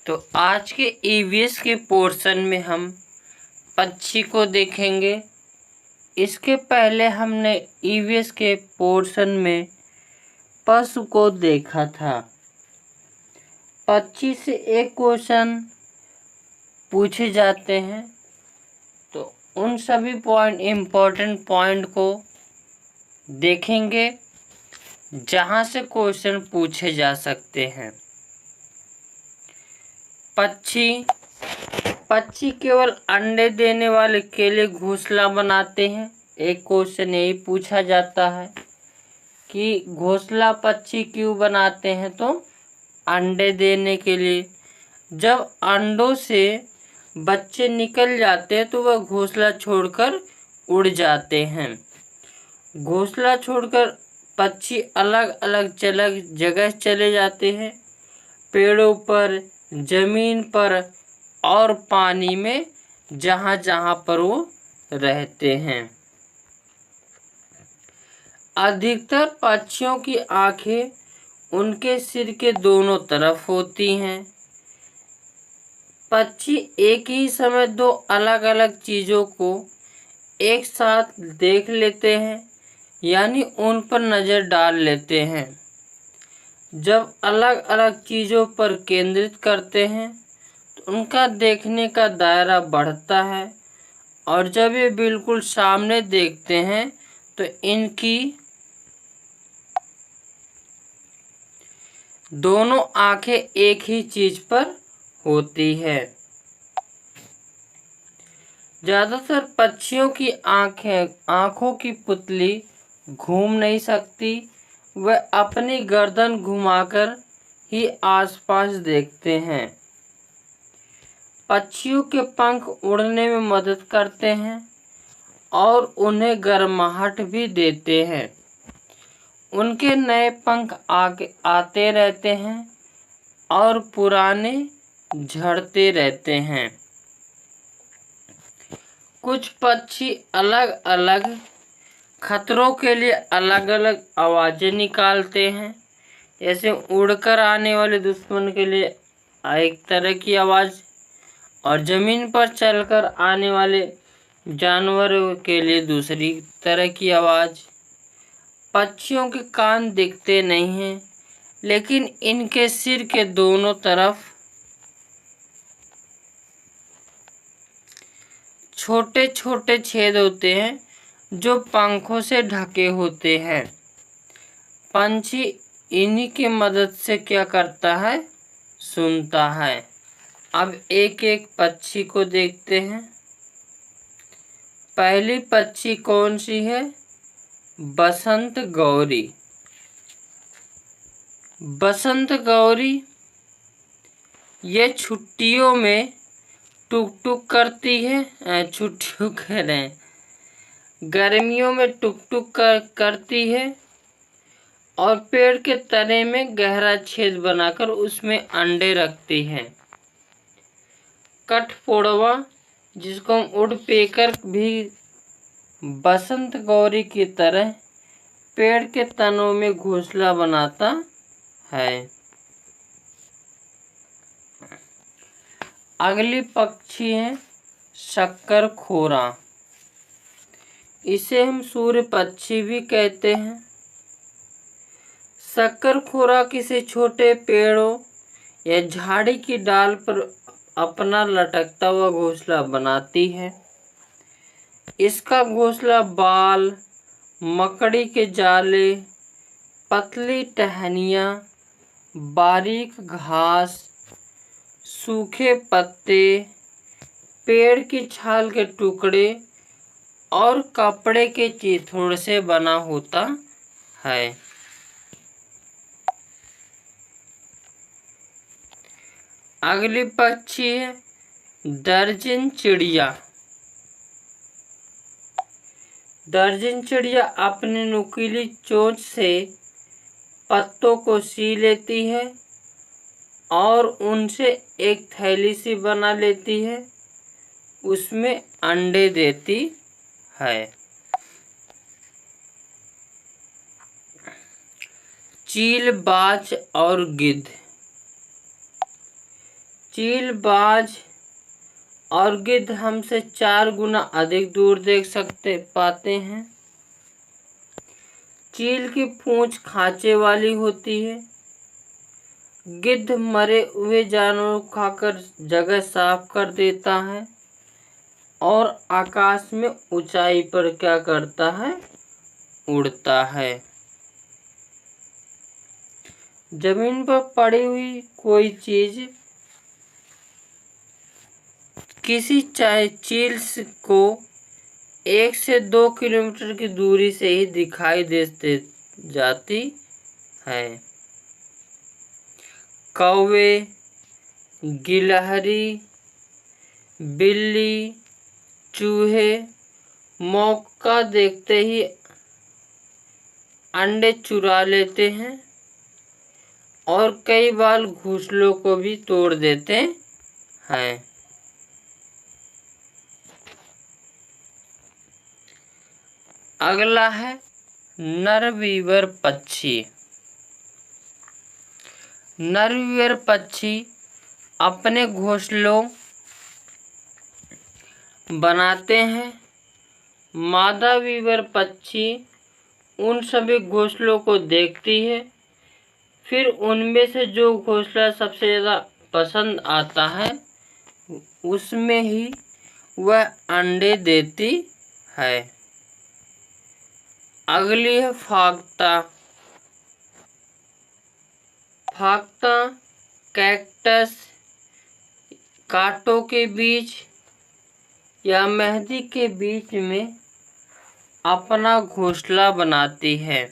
तो आज के ईवीएस के पोर्शन में हम पक्षी को देखेंगे। इसके पहले हमने ईवीएस के पोर्शन में पशु को देखा था। पक्षी से एक क्वेश्चन पूछे जाते हैं, तो उन सभी इम्पोर्टेंट पॉइंट को देखेंगे जहां से क्वेश्चन पूछे जा सकते हैं। पक्षी केवल अंडे देने वाले केले घोंसला बनाते हैं। एक क्वेश्चन यही पूछा जाता है कि घोंसला पक्षी क्यों बनाते हैं, तो अंडे देने के लिए। जब अंडों से बच्चे निकल जाते हैं तो वह घोंसला छोड़कर उड़ जाते हैं। घोंसला छोड़कर पक्षी अलग अलग जगह चले जाते हैं, पेड़ों पर, जमीन पर और पानी में, जहां जहां पर वो रहते हैं। अधिकतर पक्षियों की आंखें उनके सिर के दोनों तरफ होती हैं। पक्षी एक ही समय दो अलग अलग चीजों को एक साथ देख लेते हैं, यानी उन पर नजर डाल लेते हैं। जब अलग अलग चीजों पर केंद्रित करते हैं तो उनका देखने का दायरा बढ़ता है, और जब ये बिल्कुल सामने देखते हैं तो इनकी दोनों आंखें एक ही चीज पर होती है। ज्यादातर पक्षियों की आंखों की पुतली घूम नहीं सकती, वह अपनी गर्दन घुमाकर ही आसपास देखते हैं। पक्षियों के पंख उड़ने में मदद करते हैं और उन्हें गर्माहट भी देते हैं। उनके नए पंख आते रहते हैं और पुराने झड़ते रहते हैं। कुछ पक्षी अलग अलग खतरों के लिए अलग अलग आवाजें निकालते हैं। जैसे उड़कर आने वाले दुश्मन के लिए एक तरह की आवाज, और जमीन पर चलकर आने वाले जानवरों के लिए दूसरी तरह की आवाज। पक्षियों के कान दिखते नहीं हैं, लेकिन इनके सिर के दोनों तरफ छोटे छोटे छेद होते हैं जो पंखों से ढके होते हैं। पंछी इन्हीं की मदद से क्या करता है, सुनता है। अब एक एक पक्षी को देखते हैं। पहली पक्षी कौन सी है? बसंत गौरी। बसंत गौरी ये छुट्टियों में टुक टुक करती है। छुट्टियों कह रहे हैं, गर्मियों में टुक टुक करती है और पेड़ के तने में गहरा छेद बनाकर उसमें अंडे रखती है। कठफोड़वा, जिसको हम वुडपेकर भी बसंत गौरी की तरह पेड़ के तनों में घोंसला बनाता है। अगली पक्षी है शक्करखोरा। इसे हम सूर्य पक्षी भी कहते हैं। शक्करखोरा किसी छोटे पेड़ों या झाड़ी की डाल पर अपना लटकता हुआ घोंसला बनाती है। इसका घोंसला बाल, मकड़ी के जाले, पतली टहनियाँ, बारीक घास, सूखे पत्ते, पेड़ की छाल के टुकड़े और कपड़े के चिथड़े से बना होता है। अगली पक्षी है दर्जन चिड़िया। दर्जन चिड़िया अपनी नुकीली चोंच से पत्तों को सी लेती है और उनसे एक थैली सी बना लेती है, उसमें अंडे देती है। चील, बाज और गिद्ध। चील, बाज और गिद्ध हमसे 4 गुना अधिक दूर देख पाते हैं। चील की पूंछ खांचे वाली होती है। गिद्ध मरे हुए जानवरों को खाकर जगह साफ कर देता है और आकाश में ऊंचाई पर क्या करता है? उड़ता है। जमीन पर पड़ी हुई कोई चीज किसी चील को 1 से 2 किलोमीटर की दूरी से ही दिखाई दे जाती है। कौवे, गिलहरी, बिल्ली, चूहे मौका देखते ही अंडे चुरा लेते हैं और कई बार घोंसलों को भी तोड़ देते हैं। अगला है नरवीवर पक्षी। नरवीवर पक्षी अपने घोंसलों बनाते हैं। मादा वीवर पक्षी उन सभी घोंसलों को देखती है, फिर उनमें से जो घोंसला सबसे ज़्यादा पसंद आता है उसमें ही वह अंडे देती है। अगली है फाख्ता। फाख्ता कैक्टस, कांटों के बीच या मेहंदी के बीच में अपना घोंसला बनाती है।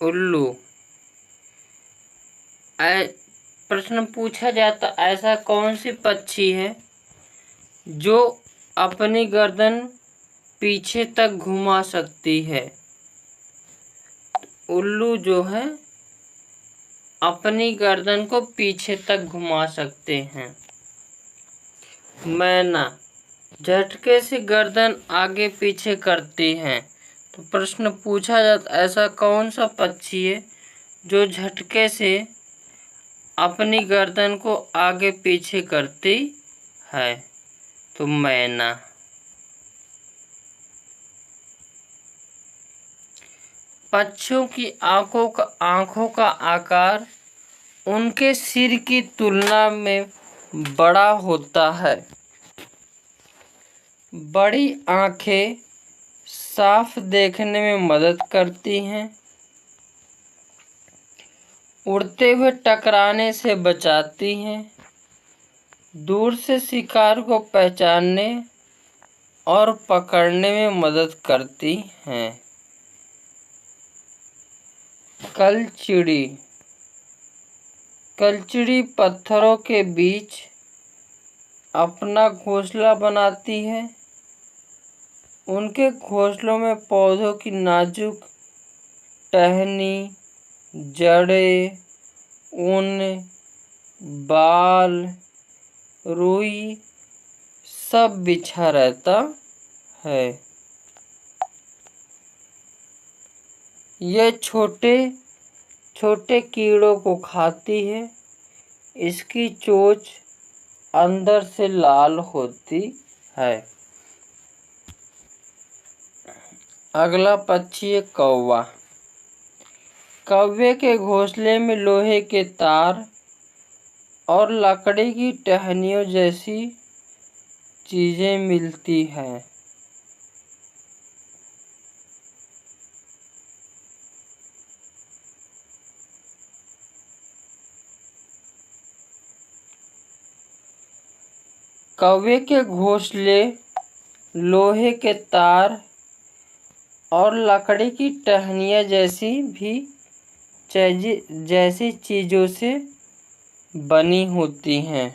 उल्लू। प्रश्न पूछा जाता, ऐसा कौन सी पक्षी है जो अपनी गर्दन पीछे तक घुमा सकती है? उल्लू जो है अपनी गर्दन को पीछे तक घुमा सकते हैं। मैना झटके से गर्दन आगे पीछे करती है। तो प्रश्न पूछा जाता, ऐसा कौन सा पक्षी है जो झटके से अपनी गर्दन को आगे पीछे करती है? तो मैना। पक्षियों की आंखों का आकार उनके सिर की तुलना में बड़ा होता है। बड़ी आंखें साफ देखने में मदद करती हैं, उड़ते हुए टकराने से बचाती हैं, दूर से शिकार को पहचानने और पकड़ने में मदद करती हैं। कलचिड़ी। कलचिड़ी पत्थरों के बीच अपना घोंसला बनाती है। उनके घोंसलों में पौधों की नाजुक टहनी, जड़ें, ऊन, बाल, रुई सब बिछा रहता है। यह छोटे छोटे कीड़ों को खाती है। इसकी चोंच अंदर से लाल होती है। अगला पक्षी है कौवा। कौवे के घोंसले में लोहे के तार और लकड़ी की टहनियों जैसी चीजें मिलती हैं। कौवे के घोंसले लोहे के तार और लकड़ी की टहनियाँ जैसी चीज़ों से बनी होती हैं।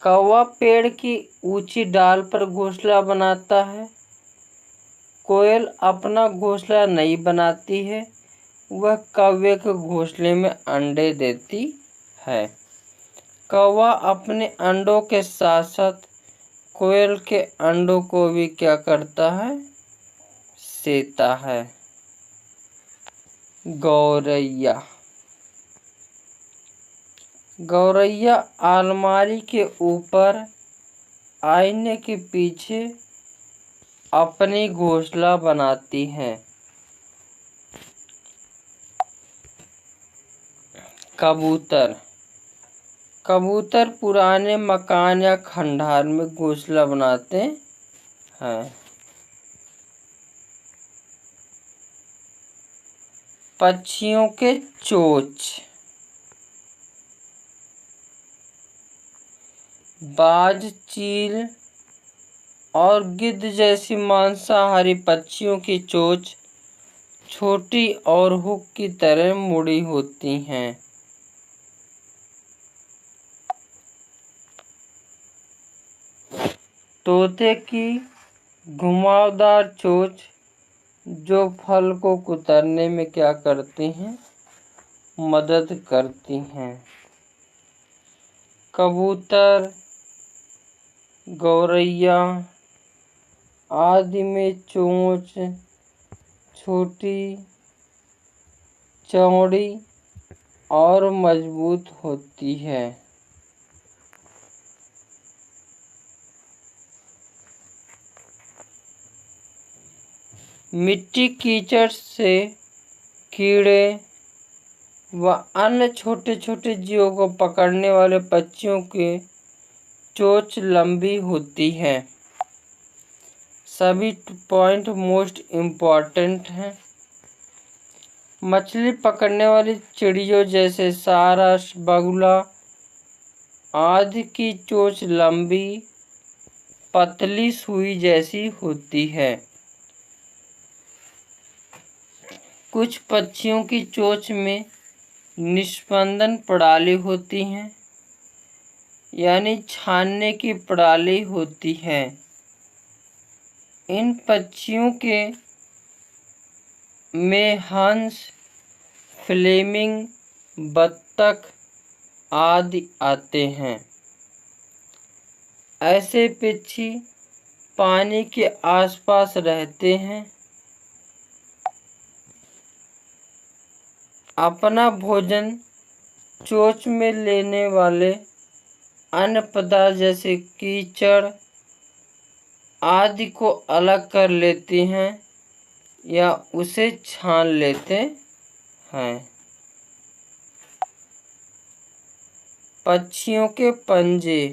कौवा पेड़ की ऊंची डाल पर घोंसला बनाता है। कोयल अपना घोंसला नहीं बनाती है, वह कौवे के घोंसले में अंडे देती है। कौवा अपने अंडों के साथ साथ कोयल के अंडों को भी क्या करता है? देता है। गौरैया। गौरैया अलमारी के ऊपर आईने के पीछे अपनी घोंसला बनाती हैं। कबूतर। कबूतर पुराने मकान या खंडहर में घोंसला बनाते हैं। पक्षियों के चोंच। बाज, चील और गिद्ध जैसी मांसाहारी पक्षियों की चोंच छोटी और हुक की तरह मुड़ी होती हैं। तोते की घुमावदार चोंच जो फल को कुतरने में क्या करती हैं, मदद करती हैं। कबूतर, गौरैया आदि में चोंच छोटी, चौड़ी और मजबूत होती है। मिट्टी, कीचड़ से कीड़े व अन्य छोटे छोटे जीवों को पकड़ने वाले पक्षियों की चोंच लंबी होती है। सभी पॉइंट मोस्ट इम्पॉर्टेंट हैं। मछली पकड़ने वाली चिड़ियों जैसे सारस, बगुला आदि की चोंच लंबी, पतली सुई जैसी होती है। कुछ पक्षियों की चोंच में निस्पंदन प्रणाली होती हैं, यानी छानने की प्रणाली होती है। इन पक्षियों के में हंस, फ्लेमिंग, बत्तख आदि आते हैं। ऐसे पक्षी पानी के आसपास रहते हैं। अपना भोजन चोंच में लेने वाले अन्य पदार्थ जैसे कीचड़ आदि को अलग कर लेती हैं या उसे छान लेते हैं। पक्षियों के पंजे।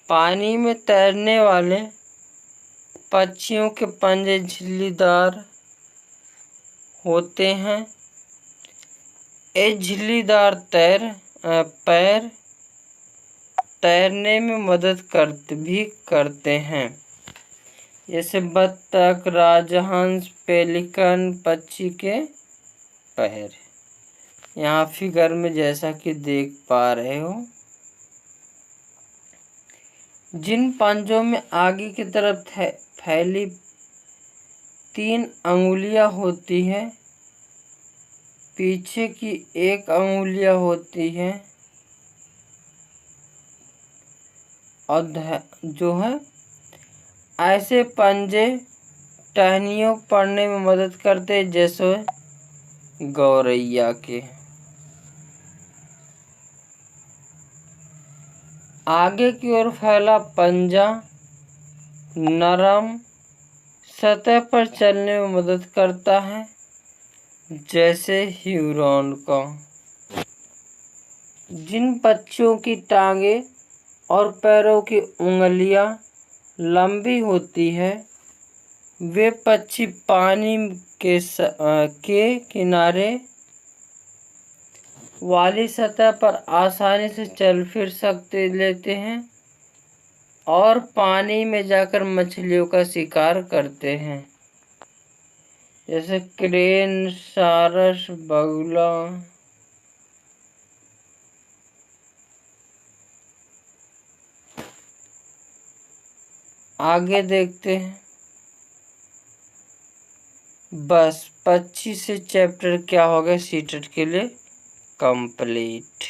पानी में तैरने वाले पक्षियों के पंजे झिल्लीदार होते हैं। ये झिल्लीदार पैर तैरने में मदद करते हैं। जैसे बत्तख, राजहंस, पेलिकन पक्षी के पैर। यहाँ फिगर में जैसा कि देख पा रहे हो, जिन पंजों में आगे की तरफ फैली 3 अंगुलियां होती हैं, पीछे की 1 अंगुलियां होती है और जो है ऐसे पंजे टहनियों पड़ने में मदद करते जैसे गौरैया के। आगे की ओर फैला पंजा नरम सतह पर चलने में मदद करता है जैसे ह्यूरॉन का। जिन पक्षियों की टांगे और पैरों की उंगलियां लंबी होती है, वे पक्षी पानी के किनारे वाली सतह पर आसानी से चल फिर लेते हैं और पानी में जाकर मछलियों का शिकार करते हैं, जैसे क्रेन, सारस, बगुला। आगे देखते हैं। बस 25 से चैप्टर क्या हो गया सीटेट के लिए कंप्लीट।